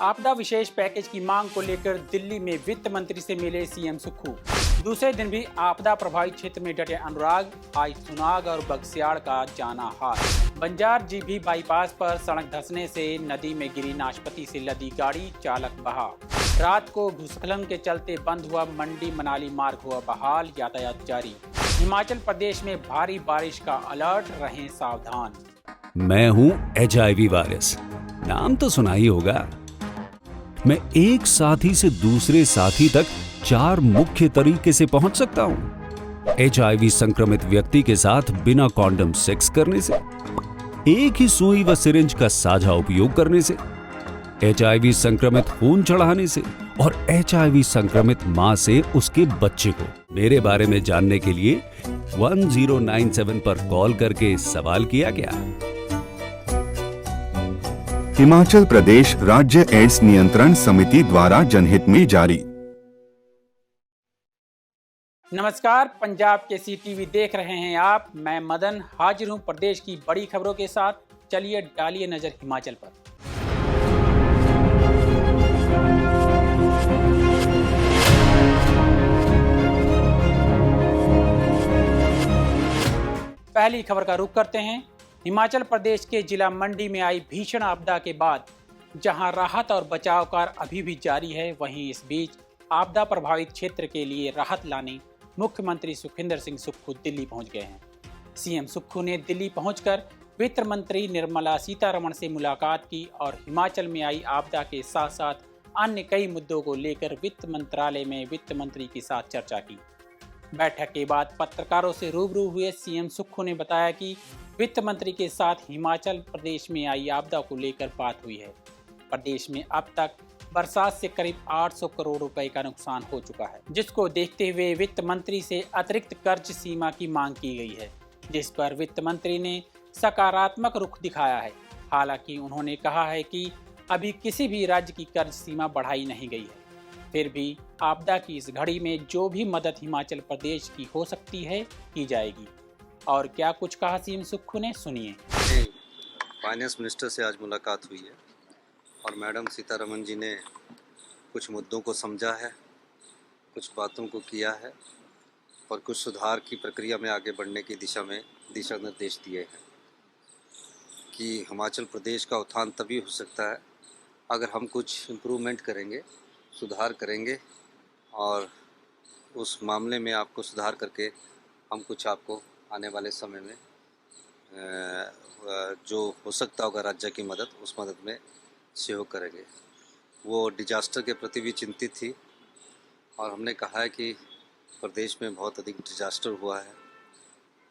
आपदा विशेष पैकेज की मांग को लेकर दिल्ली में वित्त मंत्री से मिले सीएम सुक्खू। दूसरे दिन भी आपदा प्रभावित क्षेत्र में डटे अनुराग, आज सुनाग और बगस्याड़ का जाना हाल। बंजार जीभी बाईपास पर सड़क धंसने से नदी में गिरी नाशपाती से लदी गाड़ी, चालक बहा। रात को भूस्खलन के चलते बंद हुआ मंडी मनाली मार्ग, हुआ बहाल, यातायात जारी। हिमाचल प्रदेश में भारी बारिश का अलर्ट, रहें सावधान। मैं हूं HIV वायरस, नाम तो सुना ही होगा। मैं एक साथी से दूसरे साथी तक 4 मुख्य तरीके से पहुंच सकता हूं। HIV संक्रमित व्यक्ति के साथ बिना कॉन्डम सेक्स करने से, एक ही सुई व सिरिंज का साझा उपयोग करने से, HIV संक्रमित खून चढ़ाने से और HIV संक्रमित मां से उसके बच्चे को। मेरे बारे में जानने के लिए 1097 पर कॉल करके सवाल किया गया। हिमाचल प्रदेश राज्य एड्स नियंत्रण समिति द्वारा जनहित में जारी। नमस्कार, पंजाब केसरी टीवी देख रहे हैं आप। मैं मदन हाजिर हूं प्रदेश की बड़ी खबरों के साथ। चलिए डालिए नजर हिमाचल पर। पहली खबर का रुख करते हैं। हिमाचल प्रदेश के जिला मंडी में आई भीषण आपदा के बाद जहां राहत और बचाव कार्य अभी भी जारी है, वहीं इस बीच आपदा प्रभावित क्षेत्र के लिए राहत लाने मुख्यमंत्री सुखविंदर सिंह सुक्खू दिल्ली पहुंच गए हैं। सीएम सुक्खू ने दिल्ली पहुंचकर वित्त मंत्री निर्मला सीतारमण से मुलाकात की और हिमाचल में आई आपदा के साथ साथ अन्य कई मुद्दों को लेकर वित्त मंत्रालय में वित्त मंत्री के साथ चर्चा की। बैठक के बाद पत्रकारों से रूबरू हुए सीएम सुक्खू ने बताया कि वित्त मंत्री के साथ हिमाचल प्रदेश में आई आपदा को लेकर बात हुई है। प्रदेश में अब तक बरसात से करीब 800 करोड़ रुपए का नुकसान हो चुका है, जिसको देखते हुए वित्त मंत्री से अतिरिक्त कर्ज सीमा की मांग की गई है, जिस पर वित्त मंत्री ने सकारात्मक रुख दिखाया है। हालांकि उन्होंने कहा है कि अभी किसी भी राज्य की कर्ज सीमा बढ़ाई नहीं गई है। फिर भी आपदा की इस घड़ी में जो भी मदद हिमाचल प्रदेश की हो सकती है की जाएगी। और क्या कुछ कहा सीएम सुक्खू ने, सुनिए। फाइनेंस मिनिस्टर से आज मुलाकात हुई है और मैडम सीतारमण जी ने कुछ मुद्दों को समझा है, कुछ बातों को किया है और कुछ सुधार की प्रक्रिया में आगे बढ़ने की दिशा में दिशा निर्देश दिए हैं कि हिमाचल प्रदेश का उत्थान तभी हो सकता है अगर हम कुछ इम्प्रूवमेंट करेंगे, सुधार करेंगे और उस मामले में आपको सुधार करके हम कुछ आपको आने वाले समय में जो हो सकता होगा राज्य की मदद, उस मदद में सहयोग करेंगे। वो डिजास्टर के प्रति भी चिंतित थी और हमने कहा है कि प्रदेश में बहुत अधिक डिजास्टर हुआ है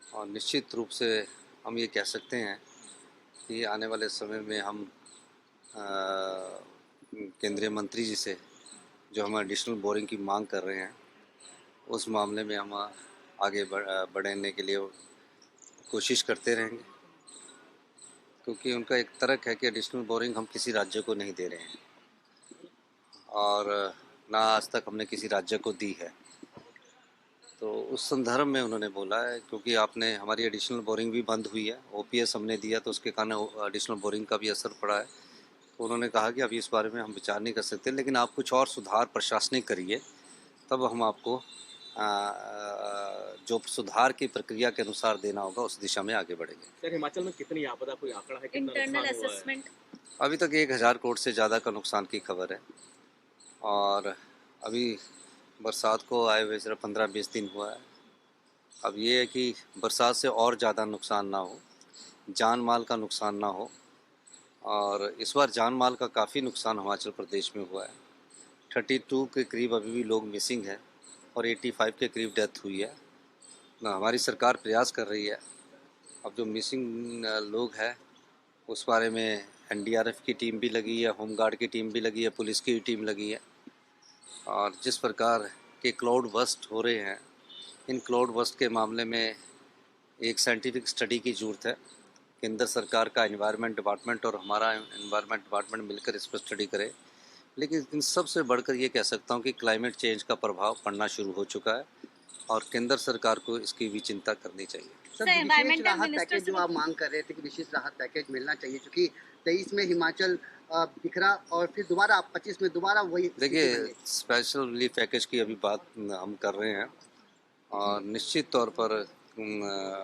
और निश्चित रूप से हम ये कह सकते हैं कि आने वाले समय में हम केंद्रीय मंत्री जी से जो हम एडिशनल बोरिंग की मांग कर रहे हैं, उस मामले में हम आगे बढ़ने के लिए कोशिश करते रहेंगे, क्योंकि उनका एक तर्क है कि एडिशनल बोरिंग हम किसी राज्य को नहीं दे रहे हैं और ना आज तक हमने किसी राज्य को दी है। तो उस संदर्भ में उन्होंने बोला है, क्योंकि आपने हमारी एडिशनल बोरिंग भी बंद हुई है, OPS हमने दिया तो उसके कारण एडिशनल बोरिंग का भी असर पड़ा है। तो उन्होंने कहा कि अभी इस बारे में हम विचार नहीं कर सकते, लेकिन आप कुछ और सुधार प्रशासनिक करिए, तब हम आपको जो सुधार की प्रक्रिया के अनुसार देना होगा उस दिशा में आगे बढ़ेंगे। सर, हिमाचल में कितनी आपदा, कोई आंकड़ा है, कितना इंटरनल नुकसान हुआ है? असेसमेंट अभी तक 1000 करोड़ से ज़्यादा का नुकसान की खबर है और अभी बरसात को आए हुए सिर्फ 15-20 दिन हुआ है। अब ये है कि बरसात से और ज़्यादा नुकसान ना हो, जान माल का नुकसान ना हो। और इस बार जान माल का काफ़ी नुकसान हिमाचल प्रदेश में हुआ है। 32 के करीब अभी भी लोग मिसिंग हैं और 85 के करीब डेथ हुई है। हमारी सरकार प्रयास कर रही है। अब जो मिसिंग लोग हैं उस बारे में NDRF की टीम भी लगी है, होमगार्ड की टीम भी लगी है, पुलिस की टीम लगी है। और जिस प्रकार के क्लाउड बस्ट हो रहे हैं, इन क्लाउड बस्ट के मामले में एक साइंटिफिक स्टडी की ज़रूरत है। केंद्र सरकार का एनवायरनमेंट डिपार्टमेंट और हमारा एनवायरनमेंट डिपार्टमेंट मिलकर इस पर स्टडी करे। लेकिन इन सब से बढ़कर ये कह सकता हूँ कि क्लाइमेट चेंज का प्रभाव पड़ना शुरू हो चुका है और केंद्र सरकार को इसकी भी चिंता करनी चाहिए। सर, विशेष राहत पैकेज जो आप मांग कर रहे थे कि विशेष राहत पैकेज मिलना चाहिए, क्योंकि 23 में हिमाचल बिखरा और फिर दोबारा 25 में दोबारा वही स्थिति देखिए, बनी। स्पेशल रिलीफ पैकेज की अभी बात हम कर रहे हैं और निश्चित तौर पर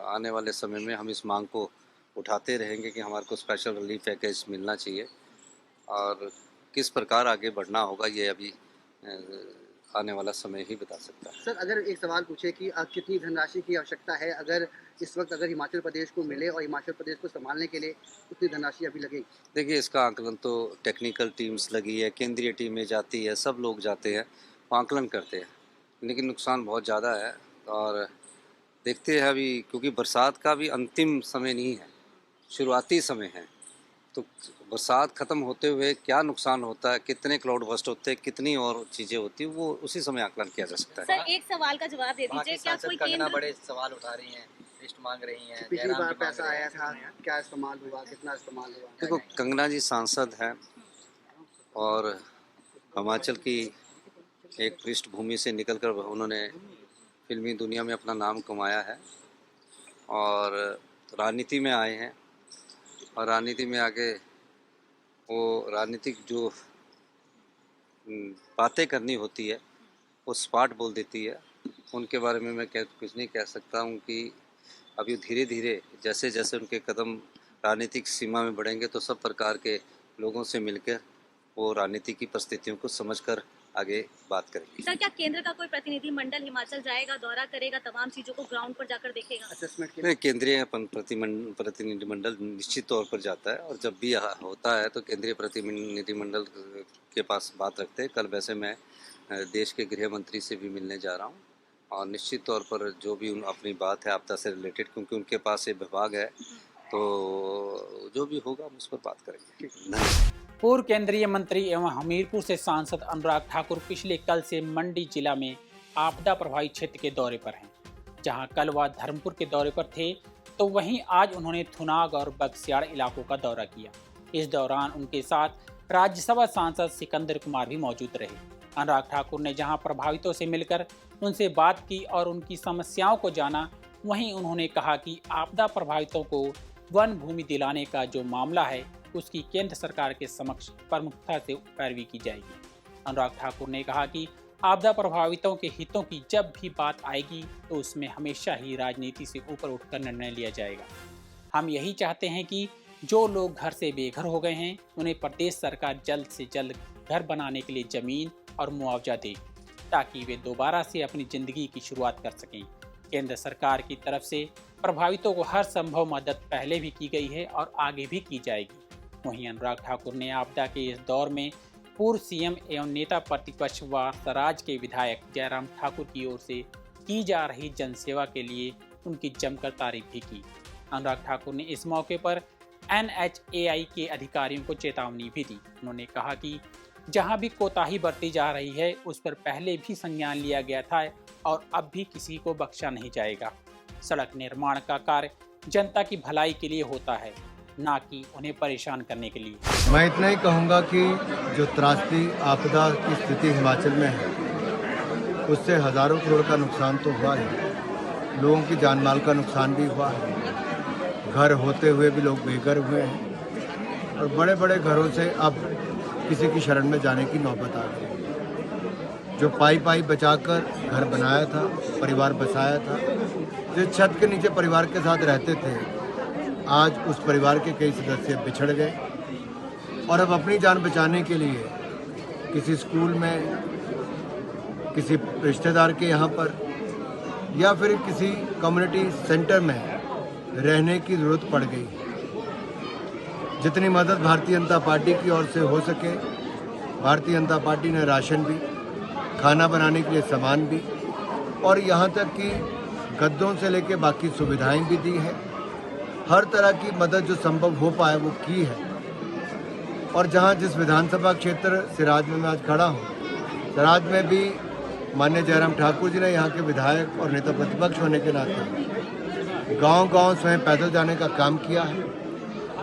आने वाले समय में हम इस मांग को उठाते रहेंगे कि हमारे को स्पेशल रिलीफ पैकेज मिलना चाहिए और किस प्रकार आगे बढ़ना होगा ये अभी आने वाला समय ही बता सकता है। सर, अगर एक सवाल पूछे कि कितनी धनराशि की आवश्यकता है अगर इस वक्त अगर हिमाचल प्रदेश को मिले और हिमाचल प्रदेश को संभालने के लिए कितनी धनराशि अभी लगेगी? देखिए, इसका आकलन तो टेक्निकल टीम्स लगी है, केंद्रीय टीमें जाती है, सब लोग जाते हैं, आकलन करते हैं, लेकिन नुकसान बहुत ज़्यादा है और देखते हैं अभी, क्योंकि बरसात का भी अंतिम समय नहीं है, शुरुआती समय है, तो बरसात ख़त्म होते हुए क्या नुकसान होता है, कितने क्लाउड बस्ट होते हैं, कितनी और चीज़ें होती हैं, वो उसी समय आकलन किया जा सकता है। सर, एक सवाल का जवाब दे दीजिए, क्या कोई केंद्र बड़े सवाल उठा रही हैं, लिस्ट मांग रही हैं, पिछली जयराम बार की मांग पैसा रही आया हैं। था, क्या इस्तेमाल हुआ, कितना इस्तेमाल हुआ? देखो, कंगना जी सांसद हैं और हिमाचल की एक पृष्ठभूमि से निकलकर उन्होंने फिल्मी दुनिया में अपना नाम कमाया है और राजनीति में आए हैं और राजनीति में आके वो राजनीतिक जो बातें करनी होती है वो स्पाट बोल देती है। उनके बारे में मैं कुछ नहीं कह सकता हूँ कि अभी धीरे धीरे जैसे जैसे उनके कदम राजनीतिक सीमा में बढ़ेंगे तो सब प्रकार के लोगों से मिलकर वो राजनीति की परिस्थितियों को समझकर आगे बात करेंगे। सर, क्या केंद्र का कोई प्रतिनिधि मंडल हिमाचल जाएगा, दौरा करेगा, तमाम चीजों को ग्राउंड पर जाकर देखेगा? असेसमेंट के नहीं, केंद्रीय प्रतिनिधिमंडल निश्चित तौर पर जाता है और जब भी होता है तो केंद्रीय प्रतिनिधिमंडल के पास बात रखते हैं। कल वैसे मैं देश के गृह मंत्री से भी मिलने जा रहा हूँ और निश्चित तौर पर जो भी अपनी बात है आपदा से रिलेटेड, क्योंकि उनके पास ये विभाग है, तो जो भी होगा हम उस पर बात करेंगे। धन्यवाद। पूर्व केंद्रीय मंत्री एवं हमीरपुर से सांसद अनुराग ठाकुर पिछले कल से मंडी जिला में आपदा प्रभावित क्षेत्र के दौरे पर हैं। जहां कल वह धर्मपुर के दौरे पर थे तो वहीं आज उन्होंने थुनाग और बगस्याड़ इलाकों का दौरा किया। इस दौरान उनके साथ राज्यसभा सांसद सिकंदर कुमार भी मौजूद रहे। अनुराग ठाकुर ने जहां प्रभावितों से मिलकर उनसे बात की और उनकी समस्याओं को जाना, वहीं उन्होंने कहा कि आपदा प्रभावितों को वन भूमि दिलाने का जो मामला है उसकी केंद्र सरकार के समक्ष प्रमुखता से पैरवी की जाएगी। अनुराग ठाकुर ने कहा कि आपदा प्रभावितों के हितों की जब भी बात आएगी तो उसमें हमेशा ही राजनीति से ऊपर उठकर निर्णय लिया जाएगा। हम यही चाहते हैं कि जो लोग घर से बेघर हो गए हैं उन्हें प्रदेश सरकार जल्द से जल्द घर बनाने के लिए जमीन और मुआवजा दे ताकि वे दोबारा से अपनी जिंदगी की शुरुआत कर सकें। केंद्र सरकार की तरफ से प्रभावितों को हर संभव मदद पहले भी की गई है और आगे भी की जाएगी। वहीं अनुराग ठाकुर ने आपदा के इस दौर में पूर्व सीएम एवं नेता प्रतिपक्ष व सराज के विधायक जयराम ठाकुर की ओर से की जा रही जनसेवा के लिए उनकी जमकर तारीफ भी की। अनुराग ठाकुर ने इस मौके पर NHAI के अधिकारियों को चेतावनी भी दी। उन्होंने कहा कि जहां भी कोताही बरती जा रही है उस पर पहले भी संज्ञान लिया गया था और अब भी किसी को बख्शा नहीं जाएगा। सड़क निर्माण का कार्य जनता की भलाई के लिए होता है, ना कि उन्हें परेशान करने के लिए। मैं इतना ही कहूँगा कि जो त्रासदी आपदा की स्थिति हिमाचल में है उससे हज़ारों करोड़ का नुकसान तो हुआ है, लोगों की जान माल का नुकसान भी हुआ है, घर होते हुए भी लोग बेघर हुए हैं और बड़े बड़े घरों से अब किसी की शरण में जाने की नौबत आ गई। जो पाई बचाकर घर बनाया था, परिवार बसाया था, जो छत के नीचे परिवार के साथ रहते थे, आज उस परिवार के कई सदस्य बिछड़ गए और अब अपनी जान बचाने के लिए किसी स्कूल में, किसी रिश्तेदार के यहाँ पर या फिर किसी कम्युनिटी सेंटर में रहने की ज़रूरत पड़ गई। जितनी मदद भारतीय जनता पार्टी की ओर से हो सके, भारतीय जनता पार्टी ने राशन भी, खाना बनाने के लिए सामान भी और यहाँ तक कि गद्दों से लेके बाकी सुविधाएं भी दी है। हर तरह की मदद जो संभव हो पाए वो की है। और जहाँ जिस विधानसभा क्षेत्र सिराज में मैं आज खड़ा हूँ, सिराज में भी माननीय जयराम ठाकुर जी ने यहाँ के विधायक और नेता प्रतिपक्ष होने के नाते गांव-गांव स्वयं पैदल जाने का काम किया है,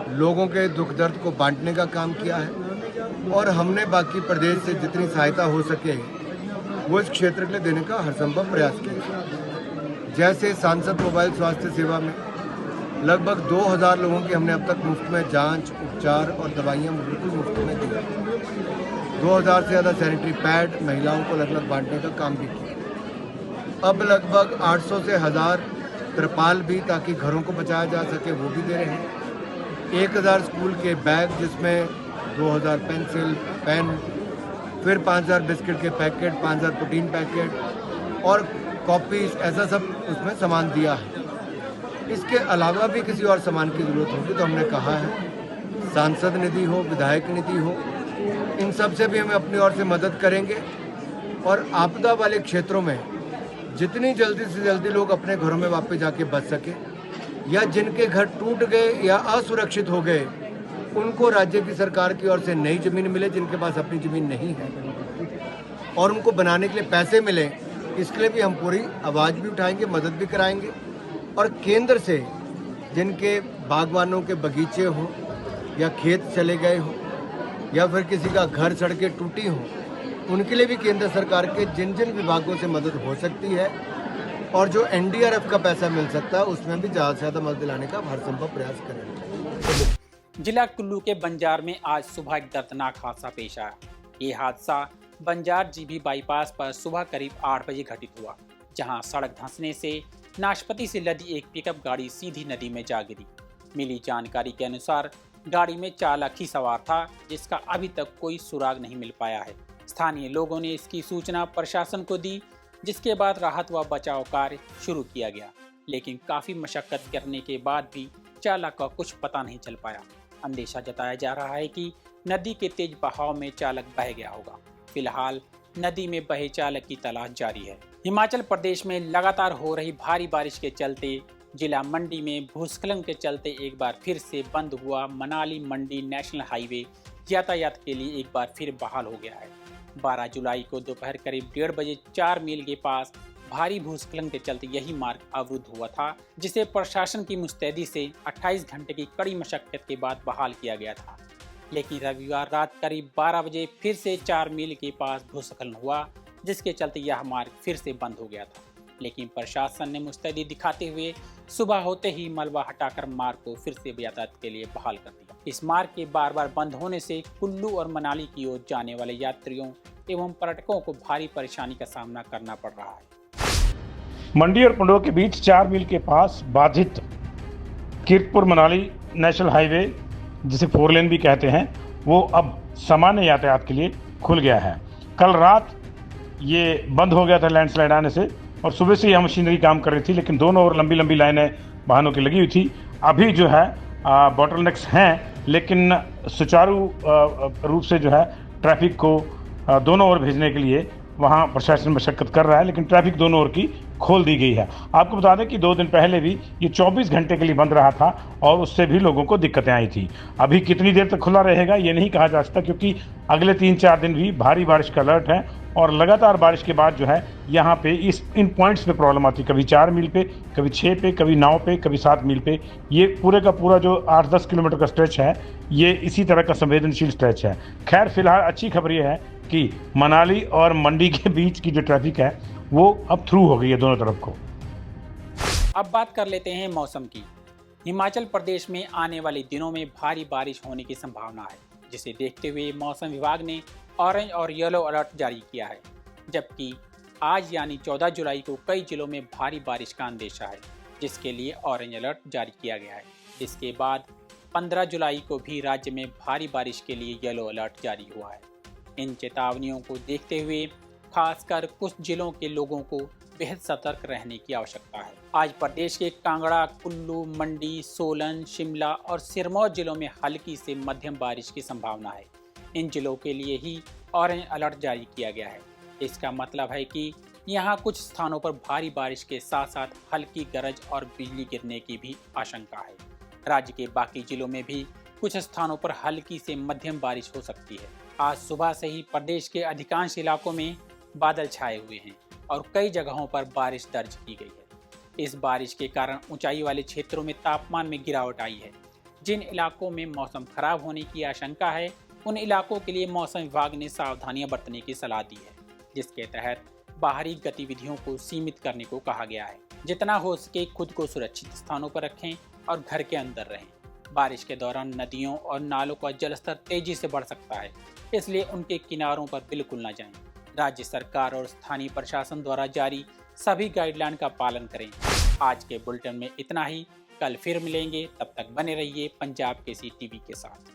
लोगों के दुख दर्द को बांटने का काम किया है और हमने बाकी प्रदेश से जितनी सहायता हो सके वो इस क्षेत्र के लिए देने का हर संभव प्रयास किया। जैसे सांसद मोबाइल स्वास्थ्य सेवा में लगभग 2000 लोगों की हमने अब तक मुफ्त में जांच, उपचार और दवाइयाँ बिल्कुल मुफ्त में दी। 2000 से ज़्यादा सैनिटरी पैड महिलाओं को लगभग बांटने का काम भी किया। अब लगभग 800 से 1000 तिरपाल भी, ताकि घरों को बचाया जा सके, वो भी दे रहे हैं। 1000 स्कूल के बैग, जिसमें 2000 पेंसिल, पेन, फिर 5000 बिस्किट के पैकेट, 5000 प्रोटीन पैकेट और कॉपीज, ऐसा सब उसमें सामान दिया है। इसके अलावा भी किसी और सामान की ज़रूरत होगी तो हमने कहा है सांसद निधि हो, विधायक निधि हो, इन सब से भी हम अपनी ओर से मदद करेंगे। और आपदा वाले क्षेत्रों में जितनी जल्दी से जल्दी लोग अपने घरों में वापस जाके बच सके, या जिनके घर टूट गए या असुरक्षित हो गए, उनको राज्य की सरकार की ओर से नई ज़मीन मिले, जिनके पास अपनी ज़मीन नहीं है, और उनको बनाने के लिए पैसे मिले, इसके लिए भी हम पूरी आवाज़ भी उठाएंगे, मदद भी कराएंगे। और केंद्र से जिनके बागवानों के बगीचे हों या खेत चले गए हों या फिर किसी का घर सड़कें टूटी हों, उनके लिए भी केंद्र सरकार के जिन जिन विभागों से मदद हो सकती है और जो NDRF का पैसा मिल सकता है, उसमें भी ज़्यादा से ज़्यादा मदद दिलाने का हर संभव प्रयास करेंगे। जिला कुल्लू के बंजार में आज सुबह एक दर्दनाक हादसा पेश आया। ये हादसा बंजार जीबी बाईपास पर सुबह करीब 8 बजे घटित हुआ, जहां सड़क धंसने से नाशपती से लदी एक पिकअप गाड़ी सीधी नदी में जा गिरी। मिली जानकारी के अनुसार गाड़ी में चालक ही सवार था, जिसका अभी तक कोई सुराग नहीं मिल पाया है। स्थानीय लोगों ने इसकी सूचना प्रशासन को दी, जिसके बाद राहत व बचाव कार्य शुरू किया गया, लेकिन काफ़ी मशक्कत करने के बाद भी चालक का कुछ पता नहीं चल पाया। अंदेशा जताया जा रहा है कि नदी के तेज बहाव में चालक बह गया होगा। फिलहाल नदी में बहे चालक की तलाश जारी है। हिमाचल प्रदेश में लगातार हो रही भारी बारिश के चलते जिला मंडी में भूस्खलन के चलते एक बार फिर से बंद हुआ मनाली मंडी नेशनल हाईवे यातायात के लिए एक बार फिर बहाल हो गया है। 12 जुलाई को दोपहर करीब 1:30 बजे 4 मील के पास भारी भूस्खलन के चलते यही मार्ग अवरुद्ध हुआ था, जिसे प्रशासन की मुस्तैदी से 28 घंटे की कड़ी मशक्कत के बाद बहाल किया गया था। लेकिन रविवार रात करीब 12 बजे फिर से 4 मील के पास भूस्खलन हुआ, जिसके चलते यह मार्ग फिर से बंद हो गया था। लेकिन प्रशासन ने मुस्तैदी दिखाते हुए सुबह होते ही मलबा हटाकर मार्ग को फिर से यातायात के लिए बहाल कर दिया। इस मार्ग के बार बार बंद होने से कुल्लू और मनाली की ओर जाने वाले यात्रियों एवं पर्यटकों को भारी परेशानी का सामना करना पड़ रहा है। मंडी और पंडोह के बीच 4 मील के पास बाधित कीरतपुर मनाली नेशनल हाईवे, जिसे 4 लेन भी कहते हैं, वो अब सामान्य यातायात के लिए खुल गया है। कल रात ये बंद हो गया था लैंडस्लाइड आने से, और सुबह से यह मशीनरी काम कर रही थी, लेकिन दोनों ओर लंबी लंबी लाइनें वाहनों की लगी हुई थी। अभी जो है बॉटलनेक्स हैं, लेकिन सुचारू रूप से जो है ट्रैफिक को दोनों ओर भेजने के लिए वहाँ प्रशासन मशक्कत कर रहा है, लेकिन ट्रैफिक दोनों ओर की खोल दी गई है। आपको बता दें कि 2 दिन पहले भी ये 24 घंटे के लिए बंद रहा था और उससे भी लोगों को दिक्कतें आई थी। अभी कितनी देर तक खुला रहेगा ये नहीं कहा जा सकता, क्योंकि अगले 3-4 दिन भी भारी बारिश का अलर्ट है और लगातार बारिश के बाद जो है यहाँ पे इन पॉइंट्स पे प्रॉब्लम आती है। कभी 4 मील पे, कभी 6 पे, कभी 9 पे, कभी 7 मील पे। ये पूरे का पूरा जो 8-10 किलोमीटर का स्ट्रेच है, ये इसी तरह का संवेदनशील स्ट्रेच है। खैर, फिलहाल अच्छी खबर ये है कि मनाली और मंडी के बीच की जो ट्रैफिक है वो अब थ्रू हो गई है दोनों तरफ को। अब बात कर लेते हैं मौसम की। हिमाचल प्रदेश में आने वाले दिनों में भारी बारिश होने की संभावना है, जिसे देखते हुए मौसम विभाग ने ऑरेंज और येलो अलर्ट जारी किया है। जबकि आज यानी 14 जुलाई को कई जिलों में भारी बारिश का अंदेशा है, जिसके लिए ऑरेंज अलर्ट जारी किया गया है। इसके बाद 15 जुलाई को भी राज्य में भारी बारिश के लिए येलो अलर्ट जारी हुआ है। इन चेतावनियों को देखते हुए खासकर कुछ जिलों के लोगों को बेहद सतर्क रहने की आवश्यकता है। आज प्रदेश के कांगड़ा, कुल्लू, मंडी, सोलन, शिमला और सिरमौर जिलों में हल्की से मध्यम बारिश की संभावना है। इन जिलों के लिए ही ऑरेंज अलर्ट जारी किया गया है। इसका मतलब है कि यहाँ कुछ स्थानों पर भारी बारिश के साथ साथ हल्की गरज और बिजली गिरने की भी आशंका है। राज्य के बाकी जिलों में भी कुछ स्थानों पर हल्की से मध्यम बारिश हो सकती है। आज सुबह से ही प्रदेश के अधिकांश इलाकों में बादल छाए हुए हैं और कई जगहों पर बारिश दर्ज की गई है। इस बारिश के कारण ऊंचाई वाले क्षेत्रों में तापमान में गिरावट आई है। जिन इलाकों में मौसम खराब होने की आशंका है, उन इलाकों के लिए मौसम विभाग ने सावधानियां बरतने की सलाह दी है, जिसके तहत बाहरी गतिविधियों को सीमित करने को कहा गया है। जितना हो सके खुद को सुरक्षित स्थानों पर रखें और घर के अंदर रहें। बारिश के दौरान नदियों और नालों का जलस्तर तेजी से बढ़ सकता है, इसलिए उनके किनारों पर बिल्कुल न जाएं। राज्य सरकार और स्थानीय प्रशासन द्वारा जारी सभी गाइडलाइन का पालन करें। आज के बुलेटिन में इतना ही। कल फिर मिलेंगे, तब तक बने रहिए पंजाब केसरी टीवी के साथ।